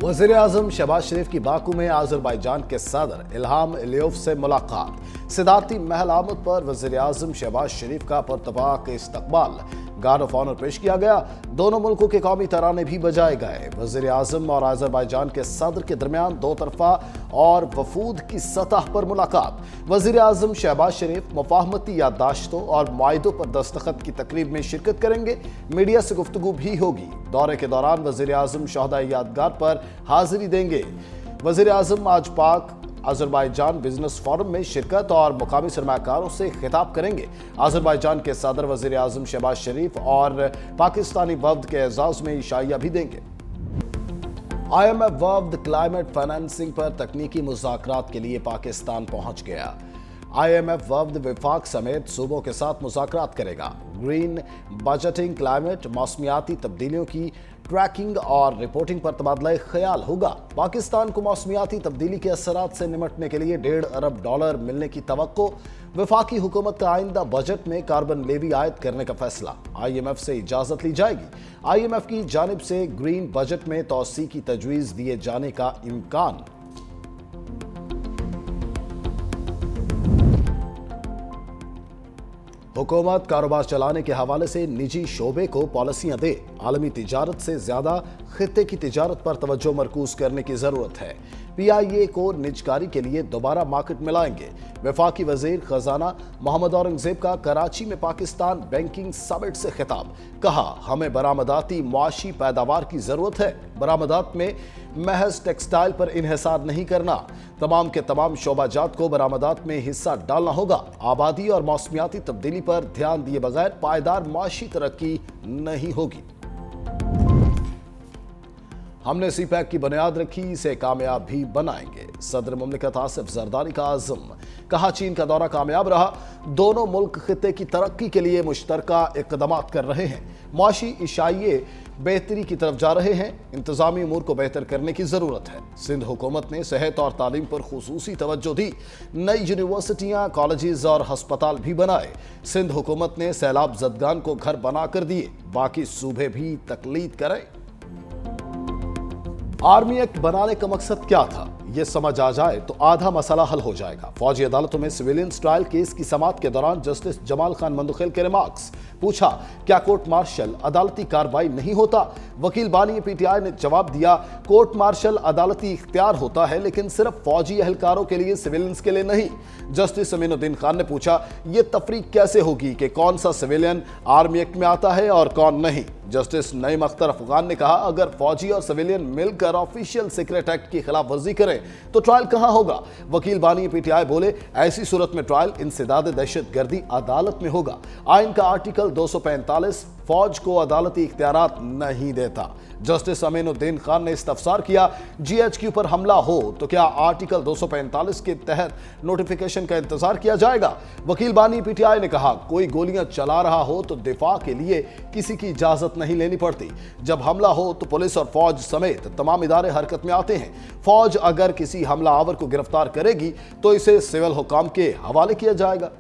वज़ीर-ए-आज़म शहबाज शरीफ की बाकू में अज़रबैजान के सदर इल्हाम अलीयेव से मुलाकात। सदारती महल आमद पर वज़ीर-ए-आज़म शहबाज शरीफ का पुरतपाक इस्तकबाल, गार्ड ऑफ ऑनर पेश किया गया। दोनों मुल्कों के कौमी तराने भी बजाए गए। वज़ीर-ए-आज़म और अज़रबैजान के सदर के दरमियान दो तरफा और वफूद की सतह पर मुलाकात। वज़ीर-ए-आज़म शहबाज शरीफ मुफाहमती याददाश्तों और मुआहिदों पर दस्तखत की तकरीब में शिरकत करेंगे। मीडिया से गुफ्तगू भी होगी। दौरे के दौरान वज़ीर-ए-आज़म शहदा यादगार पर हाजिरी देंगे। वज़ीर-ए-आज़म आज पाक अज़रबैजान बिजनेस फोरम में शिरकत और मुकामी सरमाकारों से खिताब करेंगे। अज़रबैजान के सदर वज़ीर-ए-आज़म शहबाज शरीफ और पाकिस्तानी वफ्द के एजाज में इशाइया भी देंगे। IMF वफ्द क्लाइमेट फाइनेंसिंग पर तकनीकी मुज़ाकरात के लिए पाकिस्तान पहुंच गया। IMF वफ्द विफाक समेत सूबों के साथ मुज़ाकरात करेगा। ग्रीन बजटिंग, क्लाइमेट, मौसमियाती तब्दीलियों की ट्रैकिंग और रिपोर्टिंग पर तबादला ख्याल होगा। पाकिस्तान को मौसमियाती तब्दीली के असरात से निमटने के लिए $1.5 अरब मिलने की तवक्को। वफाकी हुकूमत का आइंदा बजट में कार्बन लेवी आयद करने का फैसला। IMF से इजाजत ली जाएगी। IMF की जानिब से ग्रीन बजट में तौसी की तजवीज़ दिए जाने का इम्कान। हुकूमत कारोबार चलाने के हवाले से निजी शोबे को पॉलिसियां दे। आलमी तिजारत से ज्यादा खित्ते की तिजारत पर तवज्जो मरकूज करने की जरूरत है। PIA को निजकारी के लिए दोबारा मार्केट मिलाएंगे। वफाकी वजीर खजाना मोहम्मद औरंगजेब का कराची में पाकिस्तान बैंकिंग समिट से खिताब। कहा, हमें बरामदाती मुआशी पैदावार की जरूरत है। बरामदात में महज टेक्सटाइल पर इन्हिसार नहीं करना। तमाम के तमाम शोबाजात को बरामदात में हिस्सा डालना होगा। आबादी और मौसमियाती तब्दीली पर ध्यान दिए बगैर पायदार मुआशी तरक्की नहीं होगी। हमने CPEC की बुनियाद रखी, इसे कामयाब भी बनाएंगे। सदर मुमलिकत आसिफ जरदारी का आज़म। कहा, चीन का दौरा कामयाब रहा। दोनों मुल्क खित्ते की तरक्की के लिए मुश्तरका इक़दामात कर रहे हैं। मुआशी इशाइये बेहतरी की तरफ जा रहे हैं। इंतजामी उमूर को बेहतर करने की जरूरत है। सिंध हुकूमत ने सेहत और तालीम पर खुसूसी तवज्जो दी। नई यूनिवर्सिटियां, कॉलेजेस और हस्पताल भी बनाए। सिंध हुकूमत ने सैलाब जदगान को घर बना कर दिए। बाकी सूबे भी तकलीद करें। आर्मी एक्ट बनाने का मकसद क्या था, यह समझ आ जाए तो आधा मसला हल हो जाएगा। फौजी अदालतों में सिविलियंस ट्रायल केस की समाअत के दौरान जस्टिस जमाल खान मंदुखेल के रिमार्क्स। पूछा, क्या कोर्ट मार्शल अदालती कार्रवाई नहीं होता? वकील बानी PTI ने जवाब दिया, कोर्ट मार्शल अदालती इख्तियार होता है, लेकिन सिर्फ फौजी अहलकारों के लिए, सिविलियंस के लिए नहीं। जस्टिस अमीनुद्दीन खान ने पूछा, यह तफरीक कैसे होगी कि कौन सा सिविलियन आर्मी एक्ट में आता है और कौन नहीं? जस्टिस नईम अख्तर अफगान ने कहा, अगर फौजी और सिविलियन मिलकर ऑफिशियल सीक्रेट एक्ट की खिलाफ वर्जी करें तो ट्रायल कहां होगा? वकील बानी PTI बोले, ऐसी सूरत में ट्रायल इंसदाद दहशतगर्दी अदालत में होगा। आइन का आर्टिकल 245 फौज को अदालती इख्तियारात नहीं देता। जस्टिस अमीनुद्दीन खान ने इस्तफसार किया, GHQ पर हमला हो तो क्या आर्टिकल 245 के तहत नोटिफिकेशन का इंतजार किया जाएगा? वकील बानी PTI ने कहा, कोई गोलियां चला रहा हो तो दिफा के लिए किसी की इजाजत नहीं लेनी पड़ती। जब हमला हो तो पुलिस और फौज समेत तमाम इदारे हरकत में आते हैं। फौज अगर किसी हमला आवर को गिरफ्तार करेगी तो इसे सिविल हुकाम के हवाले किया जाएगा।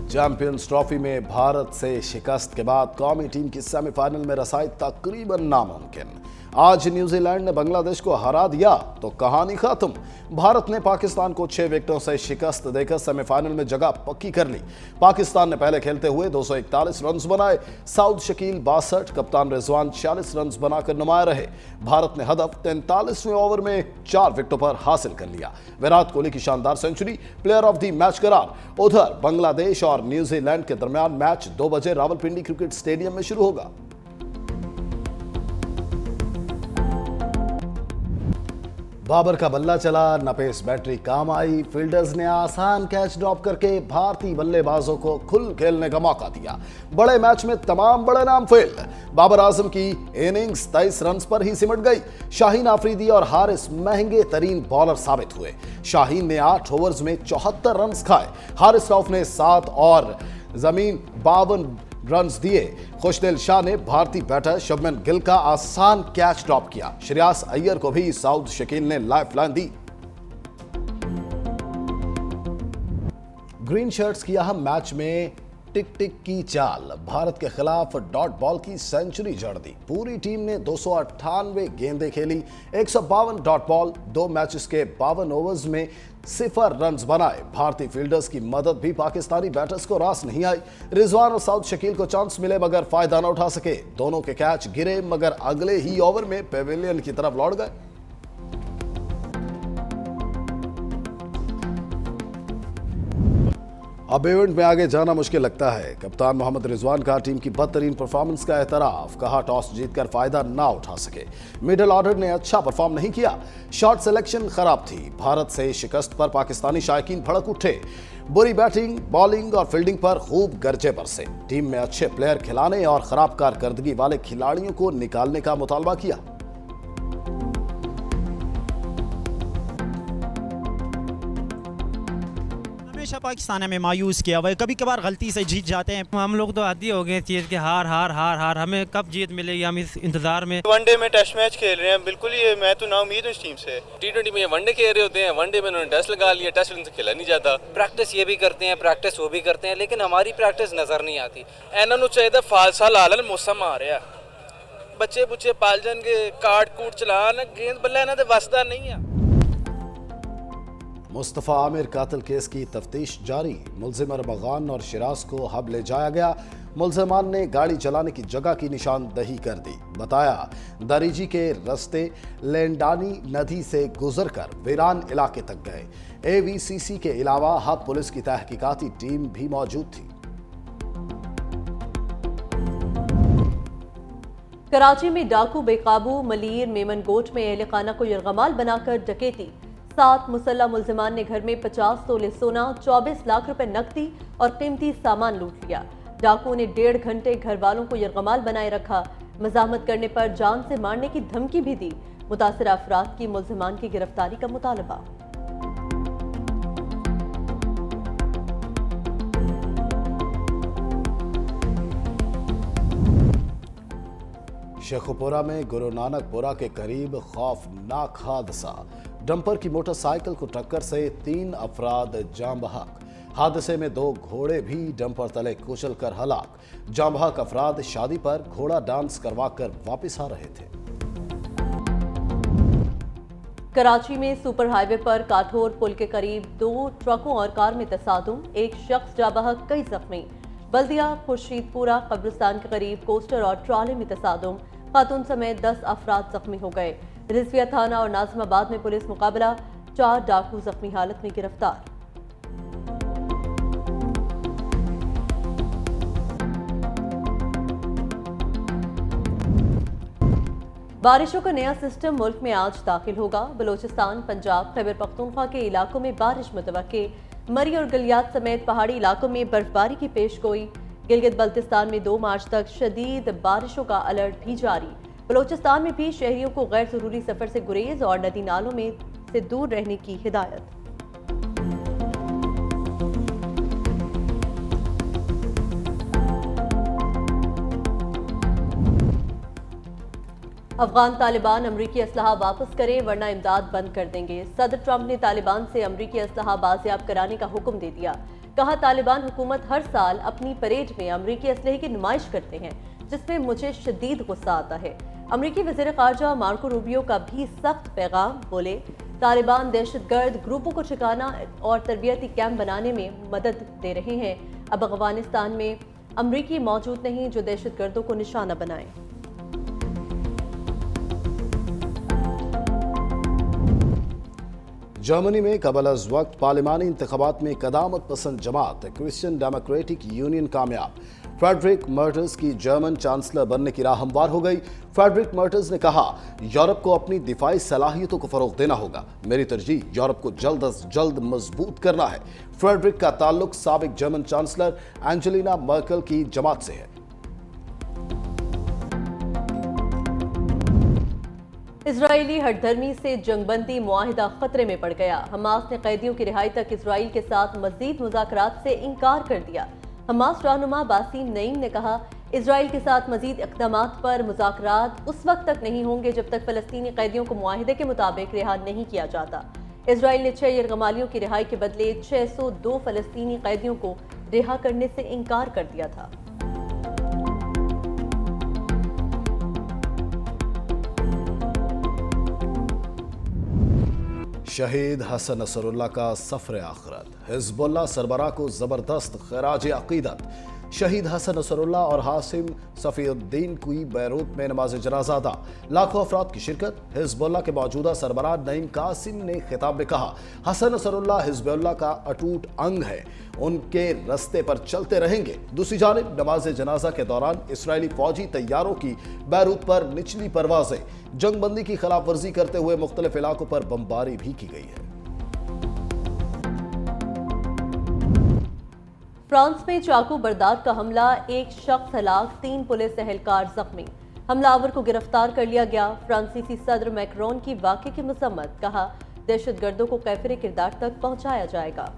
चैंपियंस ट्रॉफी में भारत से शिकस्त के बाद कौमी टीम की सेमीफाइनल में रसाई तकरीबन नामुमकिन। आज न्यूजीलैंड ने बांग्लादेश को हरा दिया तो कहानी खत्म। भारत ने पाकिस्तान को 6 विकेटों से शिकस्त देकर सेमीफाइनल में जगह पक्की कर ली। पाकिस्तान ने पहले खेलते हुए 241 रन बनाए। साउद शकील 62, कप्तान रिजवान 46 रन बनाकर नुमाया रहे। भारत ने हदफ 43वें ओवर में 4 विकेटों पर हासिल कर लिया। विराट कोहली की शानदार century, player of the match करार। उधर बांग्लादेश और न्यूजीलैंड के दरमियान मैच 2 बजे रावलपिंडी क्रिकेट स्टेडियम में शुरू होगा। बाबर का बल्ला चला, नपेस बैटरी काम आई। फील्डर्स ने आसान कैच ड्रॉप करके भारतीय बल्लेबाजों को खुल खेलने का मौका दिया। बड़े मैच में तमाम बड़े नाम फेल। बाबर आजम की इनिंग्स 23 रन पर ही सिमट गई। शाहीन आफरीदी और हारिस महंगे तरीन बॉलर साबित हुए। शाहीन ने 8 ओवर्स में 74 रन खाए। हारिस रऊफ ने 7 और जमीन 52 रन दिए। खुशदिल शाह ने भारतीय बैटर शुभमन गिल का आसान कैच ड्रॉप किया। श्रेयस अय्यर को भी साउद शकील ने लाइफलाइन दी। ग्रीन शर्ट्स की अहम मैच में टिक टिक की चाल, भारत के खिलाफ डॉट बॉल की सेंचुरी जड़ दी। पूरी टीम ने 298 गेंदें खेली, 152 डॉट बॉल, 2 मैचेस के 52 ओवर्स में 0 रन्स बनाए। भारतीय फील्डर्स की मदद भी पाकिस्तानी बैटर्स को रास नहीं आई। रिजवान और साउथ शकील को चांस मिले मगर फायदा न उठा सके। दोनों के कैच गिरे मगर अगले ही ओवर में पेविलियन की तरफ लौट गए। अब इवेंट में आगे जाना मुश्किल लगता है। कप्तान मोहम्मद रिजवान का टीम की बदतरीन परफॉर्मेंस का एतराफ, कहा टॉस जीतकर फायदा ना उठा सके। मिडिल ऑर्डर ने अच्छा परफॉर्म नहीं किया, शॉट सिलेक्शन खराब थी। भारत से शिकस्त पर पाकिस्तानी शायकीन भड़क उठे। बुरी बैटिंग, बॉलिंग और फील्डिंग पर खूब गर्जे बरसे। टीम में अच्छे प्लेयर खिलाने और खराब कारकर्दगी वाले खिलाड़ियों को निकालने का मुतालबा किया। हमेशा पाकिस्तान हमें मायूस किया हुआ है, कभी कभार गलती से जीत जाते हैं। हम लोग तो आदी हो गए चीज़ के हार हार हार हार, हमें कब जीत मिलेगी, हम इस इंतजार में। वनडे में टेस्ट मैच खेल रहे हैं, बिल्कुल ये मैं तो ना उम्मीद हूँ इस टीम से। T20 में वनडे खेल रहे होते हैं, वनडे में उन्होंने टेस्ट लगा लिया, टेस्ट उनसे खेला नहीं जाता। प्रैक्टिस ये भी करते हैं, प्रैक्टिस वो भी करते हैं, लेकिन हमारी प्रैक्टिस नज़र नहीं आती। ਇਹਨਾਂ ਨੂੰ ਚਾਹੀਦਾ ਫਾਲਸਾ ਲਾ ਲੈਣ, ਮੌਸਮ ਆ ਰਿਹਾ ਬੱਚੇ ਬੁੱਚੇ ਪਾਲ ਜਾਣਗੇ, ਕਾਟ ਕੂਟ ਚਲਾਣ, ਗੇਂਦ ਬੱਲਾ ਇਹਨਾਂ ਦੇ ਵਸਦਾ नहीं है। मुस्तफ़ा आमिर कातिल केस की तफ्तीश जारी। मुलजिम अरमगान और शिराज को हब ले जाया गया। मुलजिमान ने गाड़ी चलाने की जगह की निशानदही कर दी। बताया दरीजी के रास्ते लेंडानी नदी से गुजरकर वीरान इलाके तक गए। AVCC के अलावा हब पुलिस की तहकीकाती टीम भी मौजूद थी। कराची में डाकू बेकाबू, मलीर मेमनगोट में अहल खाना को यरगमाल बनाकर डकैती। 7 मुसल्लह मुलजिमान ने घर में 50 तोले सोना, 24 लाख रुपए नकदी और कीमती सामान लूट लिया। डाकू ने 1.5 घंटे घर वालों को यरगमाल बनाए रखा। मजामत करने पर जान से मारने की धमकी भी दी। मुतासिर अफराद की मुलजिमान की गिरफ्तारी का मुतालबा। शेखुपुरा में गुरु नानकपुरा के करीब खौफनाक हादसा। डंपर की मोटरसाइकिल को टक्कर से 3 अफराद जाम बहक। हादसे में 2 घोड़े भी डंपर तले कुचलकर हलाक। जाम बहक अफराद शादी पर घोड़ा डांस करवाकर वापस आ रहे थे। कराची में सुपर हाईवे पर काठोर पुल के करीब 2 ट्रकों और कार में तसादुम, एक शख्स जाम बहक, कई जख्मी। बल्दिया खुर्शीदपुरा कब्रिस्तान के करीब कोस्टर और ट्रॉले में तसादुम, खातून समेत 10 अफराद जख्मी हो गए। रिजविया थाना और नाजिमाबाद में पुलिस मुकाबला, 4 डाकू जख्मी हालत में गिरफ्तार। बारिशों का नया सिस्टम मुल्क में आज दाखिल होगा। बलोचिस्तान, पंजाब, खैबर पख्तूनख्वा के इलाकों में बारिश मुतवक्के। मरी और गलियात समेत पहाड़ी इलाकों में बर्फबारी की पेशगोई। गिलगित बल्तिस्तान में 2 मार्च तक शदीद बारिशों का अलर्ट भी जारी। बलोचिस्तान में भी शहरियों को गैर जरूरी सफर से गुरेज और नदी नालों में से दूर रहने की हिदायत। अफगान तालिबान अमरीकी असलहा वापस करें वरना इमदाद बंद कर देंगे। सदर ट्रंप ने तालिबान से अमरीकी असलहा बाजियाब कराने का हुक्म दे दिया। कहा तालिबान हुकूमत हर साल अपनी परेड में अमरीकी असलहे की नुमाइश करते हैं, जिसमें मुझे शदीद गुस्सा आता है। अमरीकी वज़ीर ख़ारजा मार्को रूबियो का भी सख्त पैगाम। बोले तालिबान दहशतगर्द ग्रुपों को ठिकाना और तरबियती कैंप बनाने में मदद दे रहे हैं। अब अफगानिस्तान में अमरीकी मौजूद नहीं जो दहशतगर्दों को निशाना बनाएं। जर्मनी में कबल अज वक्त पार्लिमानी इंतखाबात में कदामत पसंद जमात क्रिश्चियन डेमोक्रेटिक यूनियन कामयाब। फ्रेडरिक मर्टस की जर्मन चांसलर बनने की राह हमवार हो गई। फ्रेडरिक मर्टस ने कहा यूरोप को अपनी दिफाई सलाहियतों को फरोग देना होगा। मेरी तरजीह यूरोप को जल्द अज जल्द मजबूत करना है। फ्रेडरिक का ताल्लुक साबिक जर्मन चांसलर एंजेलिना मर्केल की जमात से है। इजरायली हठधर्मी से जंगबंदी मुआहिदा खतरे में पड़ गया। हमास ने कैदियों की रिहाई तक इजराइल के साथ मजीद मुज़ाकरात से इनकार कर दिया। हमास रहनुमा बासिम नईम ने कहा इजराइल के साथ मजीद इक़दामात पर मुज़ाकरात उस वक्त तक नहीं होंगे जब तक फ़लस्तीनी कैदियों को मुआहिदे के मुताबिक रिहा नहीं किया जाता। इजराइल ने 6 यरगमालियों की रिहाई के बदले 602 फ़लस्तीनी कैदियों को रिहा करने से इनकार कर दिया था। शहीद हसन नसरुल्लाह का सफर आखिरत, हिजबुल्लाह सरबराह को जबरदस्त खराज अकीदत। शहीद हसन नसरुल्लाह और हासिम सफीउद्दीन की बैरूत में नमाज जनाजा अदा, लाखों अफराद की शिरकत। हिजबुल्लाह के मौजूदा सरबराह नईम कासिम ने खिताब में कहा, हसन नसरुल्लाह हिजबुल्लाह का अटूट अंग है, उनके रस्ते पर चलते रहेंगे। दूसरी जानिब नमाज जनाजा के दौरान इसराइली फौजी तैयारों की बैरूत पर निचली परवाजें, जंगबंदी की खिलाफ वर्जी करते हुए मुख्तलिफ इलाकों पर बमबारी भी की गई है। फ्रांस में चाकू बरदार का हमला, एक शख्स हलाक, 3 पुलिस एहलकार जख्मी। हमलावर को गिरफ्तार कर लिया गया। फ्रांसीसी सदर मैक्रोन की वाक़े की मसम्मत, कहा दहशतगर्दों को कैफिर किरदार तक पहुंचाया जाएगा।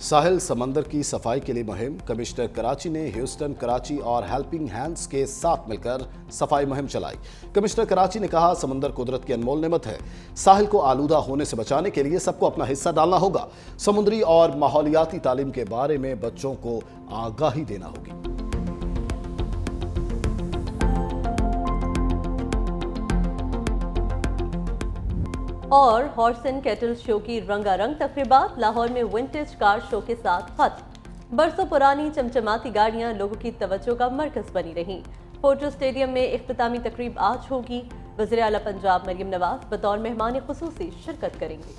साहिल समंदर की सफाई के लिए मुहिम, कमिश्नर कराची ने ह्यूस्टन, कराची और हेल्पिंग हैंड्स के साथ मिलकर सफाई मुहिम चलाई। कमिश्नर कराची ने कहा, समंदर कुदरत की अनमोल नेमत है, साहिल को आलूदा होने से बचाने के लिए सबको अपना हिस्सा डालना होगा। समुद्री और माहौलियाती तालीम के बारे में बच्चों को आगाही देना होगी। और हॉर्स एंड कैटल शो की रंगारंग तकरीबात, लाहौर में विंटेज कार शो के साथ खत्म। बरसों पुरानी चमचमाती गाड़ियां लोगों की तवज्जो का मरकज बनी रहीं। फोर्ट्रेस स्टेडियम में इख्तितामी तकरीब आज होगी। वज़ीर आला पंजाब मरियम नवाज बतौर मेहमान खुसूसी शिरकत करेंगे।